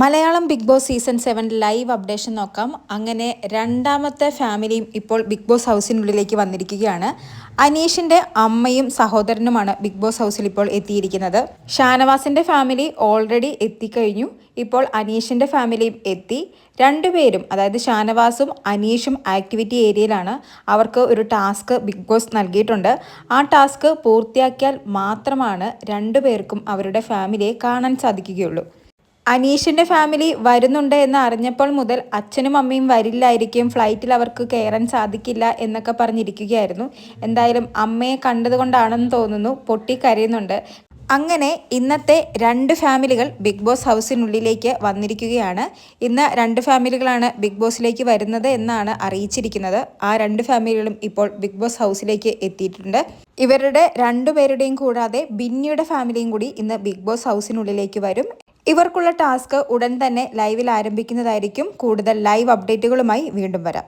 Malayalam Bigg Boss season 7 live updation നോക്കാം. അങ്ങനെ രണ്ടാമത്തെ ഫാമിലിയും ഇപ്പോൾ ബിഗ് ബോസ് ഹൗസിനുള്ളിലേക്ക് വന്നിരിക്കുകയാണ്. അനീഷിൻ്റെ അമ്മയും സഹോദരനുമാണ് ബിഗ് ബോസ് ഹൗസിൽ ഇപ്പോൾ എത്തിയിരിക്കുന്നത്. ഷാനവാസിൻ്റെ ഫാമിലി ഓൾറെഡി എത്തിക്കഴിഞ്ഞു. ഇപ്പോൾ അനീഷിൻ്റെ ഫാമിലിയും എത്തി. രണ്ടുപേരും, അതായത് ഷാനവാസും അനീഷും ആക്ടിവിറ്റി ഏരിയയിലാണ്. അവർക്ക് ഒരു ടാസ്ക് ബിഗ് ബോസ് നൽകിയിട്ടുണ്ട്. ആ ടാസ്ക് പൂർത്തിയാക്കിയാൽ മാത്രമാണ് രണ്ടുപേർക്കും അവരുടെ ഫാമിലിയെ കാണാൻ സാധിക്കുകയുള്ളൂ. അനീഷിൻ്റെ ഫാമിലി വരുന്നുണ്ട് എന്ന് അറിഞ്ഞപ്പോൾ മുതൽ അച്ഛനും അമ്മയും വരില്ലായിരിക്കും, ഫ്ലൈറ്റിൽ അവർക്ക് കയറാൻ സാധിക്കില്ല എന്നൊക്കെ പറഞ്ഞിരിക്കുകയായിരുന്നു. എന്തായാലും അമ്മയെ കണ്ടതുകൊണ്ടാണെന്ന് തോന്നുന്നു പൊട്ടിക്കരയുന്നുണ്ട്. അങ്ങനെ ഇന്നത്തെ രണ്ട് ഫാമിലികൾ ബിഗ് ബോസ് ഹൗസിനുള്ളിലേക്ക് വന്നിരിക്കുകയാണ്. ഇന്ന് രണ്ട് ഫാമിലികളാണ് ബിഗ് ബോസിലേക്ക് വരുന്നത് എന്നാണ് അറിയിച്ചിരിക്കുന്നത്. ആ രണ്ട് ഫാമിലികളും ഇപ്പോൾ ബിഗ് ബോസ് ഹൗസിലേക്ക് എത്തിയിട്ടുണ്ട്. ഇവരുടെ രണ്ടുപേരുടെയും കൂടാതെ ബിന്നിയുടെ ഫാമിലിയും കൂടി ഇന്ന് ബിഗ് ബോസ് ഹൗസിനുള്ളിലേക്ക് വരും. ഇവർക്കുള്ള ടാസ്ക് ഉടൻ തന്നെ ലൈവിൽ ആരംഭിക്കുന്നതായിരിക്കും. കൂടുതൽ ലൈവ് അപ്ഡേറ്റുകളുമായി വീണ്ടും വരാം.